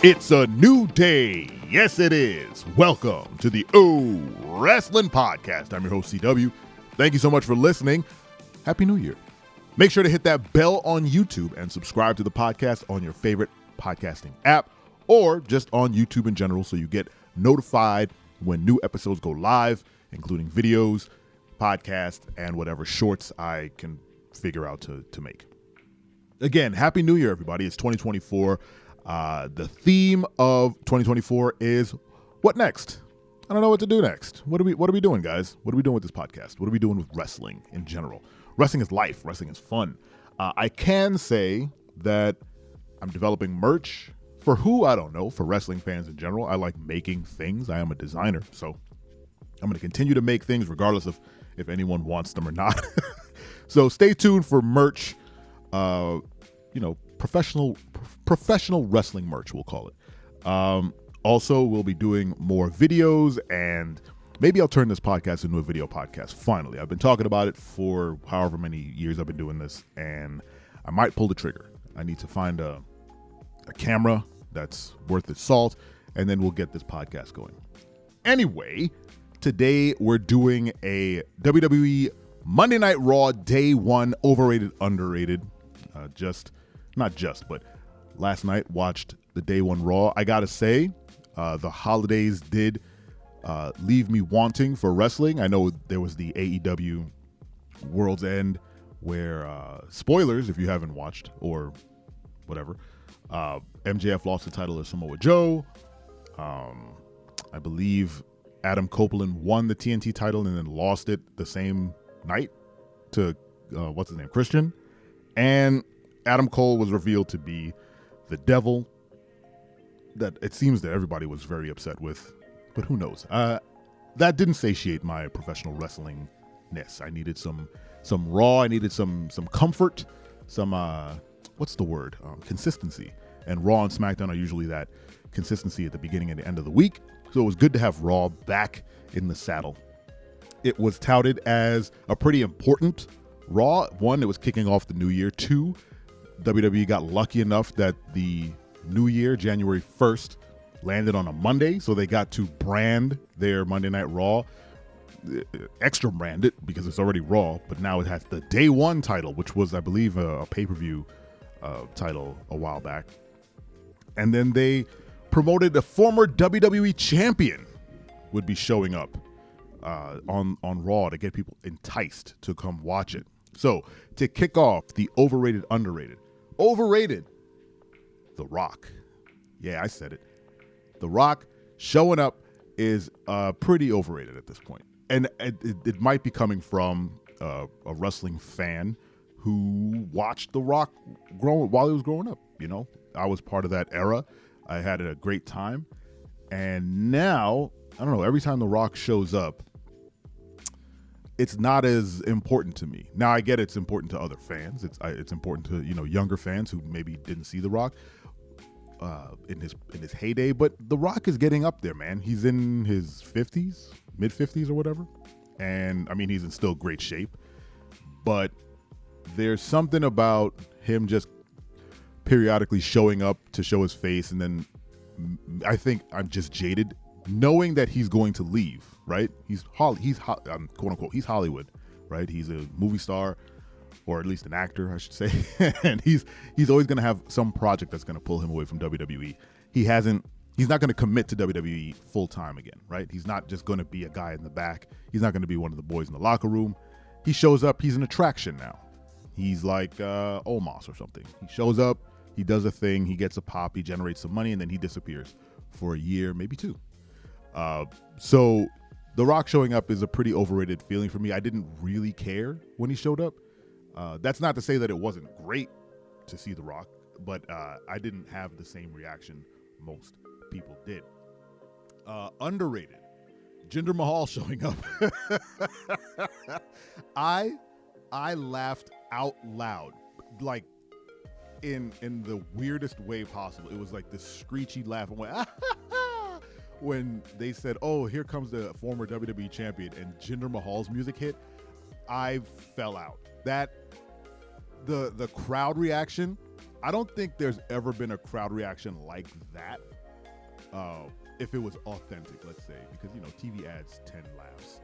It's a new day. Yes, it is. Welcome to the Wrestling Podcast. I'm your host, CW. Thank you so much for listening. Happy New Year. Make sure to hit that bell on YouTube and subscribe to the podcast on your favorite podcasting app or just on YouTube in general so you get notified when new episodes go live, including videos, podcasts, and whatever shorts I can figure out to make. Again, Happy New Year, everybody. It's 2024. The theme of 2024 is what next? I don't know what to do next. What are we doing, guys? What are we doing with this podcast? What are we doing with wrestling in general? Wrestling is life. Wrestling is fun. I can say that I'm developing merch for who, I don't know, for wrestling fans in general. I like making things. I am a designer, so I'm going to continue to make things regardless of if anyone wants them or not. So stay tuned for merch, professional wrestling merch, we'll call it. Also, we'll be doing more videos, and maybe I'll turn this podcast into a video podcast. Finally, I've been talking about it for however many years I've been doing this, and I might pull the trigger. I need to find a camera that's worth its salt, and then we'll get this podcast going. Anyway, today we're doing a WWE Monday Night Raw Day 1 Overrated, Underrated. But last night watched the Day 1 Raw. I gotta say, the holidays did leave me wanting for wrestling. I know there was the AEW World's End where, spoilers if you haven't watched or whatever, MJF lost the title to Samoa Joe. I believe Adam Copeland won the TNT title and then lost it the same night to, Christian. And Adam Cole was revealed to be the devil. That it seems that everybody was very upset with, but who knows? That didn't satiate my professional wrestlingness. I needed some Raw. I needed some comfort, some consistency. And Raw and SmackDown are usually that consistency at the beginning and the end of the week. So it was good to have Raw back in the saddle. It was touted as a pretty important Raw. One, it was kicking off the new year. Two, WWE got lucky enough that the new year, January 1st, landed on a Monday, so they got to brand their Monday Night Raw, extra brand it because it's already Raw, but now it has the Day 1 title, which was, I believe, a pay-per-view title a while back. And then they promoted a former WWE champion would be showing up on Raw to get people enticed to come watch it. So, to kick off the Overrated, Underrated. Overrated, The Rock. Yeah, I said it. The Rock showing up is pretty overrated at this point. And it might be coming from a wrestling fan who watched The Rock while he was growing up. You know, I was part of that era. I had a great time. And now, I don't know, every time The Rock shows up, it's not as important to me. Now I get it's important to other fans. It's important to younger fans who maybe didn't see The Rock in his heyday. But The Rock is getting up there, man. He's in his 50s, mid 50s or whatever, and I mean he's in still great shape. But there's something about him just periodically showing up to show his face, and then I think I'm just jaded knowing that he's going to leave. Right? He's quote unquote, he's Hollywood, right? He's a movie star, or at least an actor, I should say. And he's always going to have some project that's going to pull him away from WWE. He's not going to commit to WWE full time again, right? He's not just going to be a guy in the back. He's not going to be one of the boys in the locker room. He shows up. He's an attraction now. He's like Omos or something. He shows up. He does a thing. He gets a pop. He generates some money, and then he disappears for a year, maybe two. So The Rock showing up is a pretty overrated feeling for me. I didn't really care when he showed up. That's not to say that it wasn't great to see The Rock, but I didn't have the same reaction most people did. Underrated. Jinder Mahal showing up. I laughed out loud, like in the weirdest way possible. It was like this screechy laugh. I went, when they said, "Oh, here comes the former WWE champion," and Jinder Mahal's music hit, I fell out. The crowd reaction, I don't think there's ever been a crowd reaction like that if it was authentic, let's say, because TV ads 10 laughs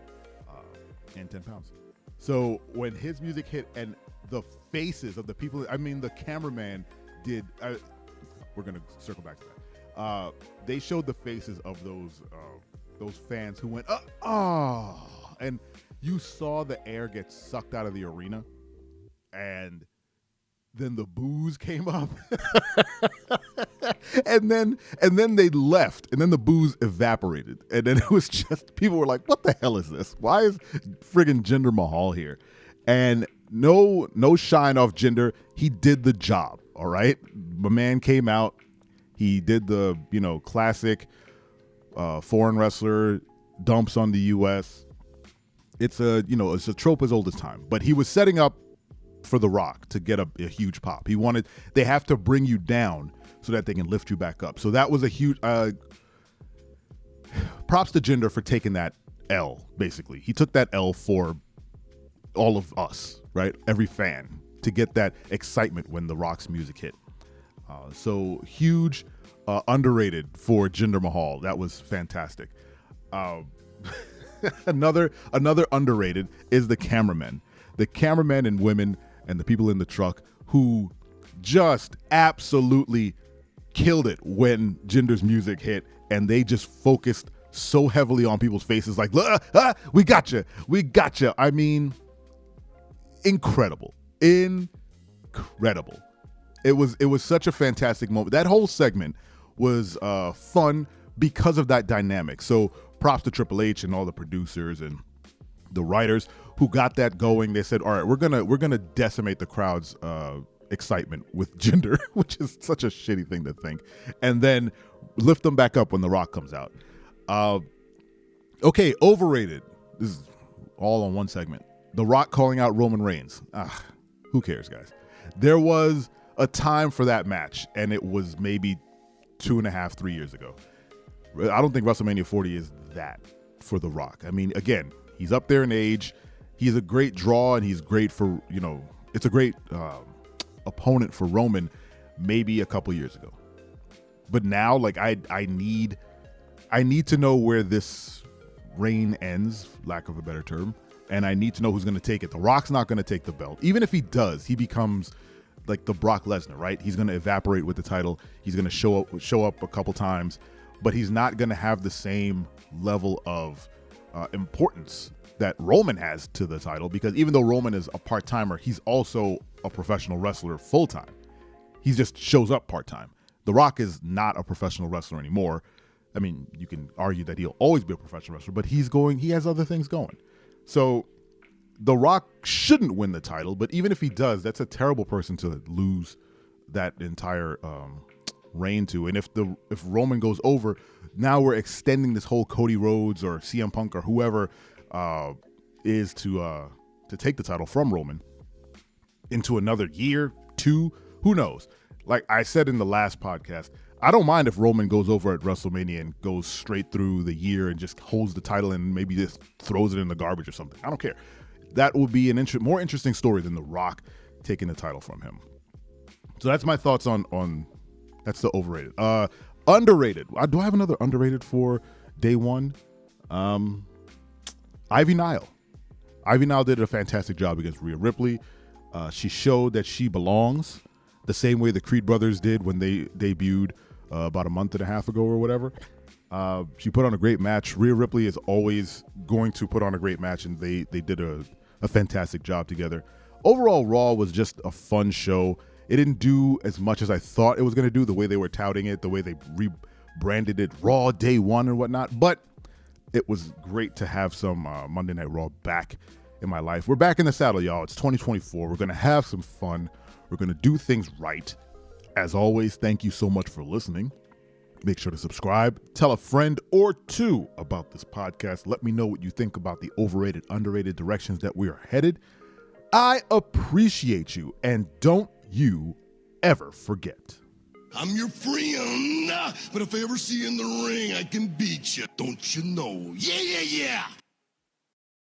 and 10 pounds. So when his music hit and the faces of the people, I mean, the cameraman did. We're gonna circle back to that. They showed the faces of those fans who went, and you saw the air get sucked out of the arena, and then the boos came up, and then they left, and then the boos evaporated, and then it was just people were like, "What the hell is this? Why is friggin' Jinder Mahal here?" And no shine off Jinder. He did the job. All right, my man came out. He did the classic foreign wrestler dumps on the U.S. It's a trope as old as time. But he was setting up for The Rock to get a huge pop. They have to bring you down so that they can lift you back up. So that was a huge props to Jinder for taking that L. Basically, he took that L for all of us, right? Every fan, to get that excitement when The Rock's music hit. So huge, underrated for Jinder Mahal. That was fantastic. Another underrated is the cameramen. The cameramen and women and the people in the truck who just absolutely killed it when Jinder's music hit, and they just focused so heavily on people's faces like, we gotcha. I mean, incredible. It was such a fantastic moment. That whole segment was fun because of that dynamic. So props to Triple H and all the producers and the writers who got that going. They said, all right, we're gonna decimate the crowd's excitement with Jinder, which is such a shitty thing to think, and then lift them back up when The Rock comes out. Okay, overrated. This is all on one segment. The Rock calling out Roman Reigns. Who cares, guys? There was a time for that match, and it was maybe 2.5, 3 years ago. I don't think WrestleMania 40 is that for The Rock. I mean, again, he's up there in age. He's a great draw, and he's great for, it's a great opponent for Roman maybe a couple years ago. But now, like, I need to know where this reign ends, lack of a better term, and I need to know who's going to take it. The Rock's not going to take the belt. Even if he does, he becomes like the Brock Lesnar, right? He's going to evaporate with the title. He's going to show up a couple times, but he's not going to have the same level of importance that Roman has to the title, because even though Roman is a part-timer, he's also a professional wrestler full-time. He just shows up part-time. The Rock is not a professional wrestler anymore. I mean, you can argue that he'll always be a professional wrestler, but he has other things going. So The Rock shouldn't win the title, but even if he does, that's a terrible person to lose that entire reign to. And if Roman goes over, now we're extending this whole Cody Rhodes or CM Punk or whoever is to take the title from Roman into another year, 2, who knows? Like I said in the last podcast, I don't mind if Roman goes over at WrestleMania and goes straight through the year and just holds the title and maybe just throws it in the garbage or something. I don't care. That will be an more interesting story than The Rock taking the title from him. So that's my thoughts on that's the overrated. Underrated. Do I have another underrated for day one? Ivy Nile. Ivy Nile did a fantastic job against Rhea Ripley. She showed that she belongs the same way the Creed brothers did when they debuted about a month and a half ago or whatever. She put on a great match. Rhea Ripley is always going to put on a great match, and they did a fantastic job together. Overall, Raw was just a fun show. It didn't do as much as I thought it was going to do, the way they were touting it, the way they rebranded it Raw Day 1 and whatnot. But it was great to have some Monday Night Raw back in my life. We're back in the saddle, y'all. It's 2024. We're going to have some fun. We're going to do things right. As always, thank you so much for listening. Make sure to subscribe. Tell a friend or two about this podcast. Let me know what you think about the overrated, underrated directions that we are headed. I appreciate you, and don't you ever forget. I'm your friend, but if I ever see you in the ring, I can beat you. Don't you know? Yeah.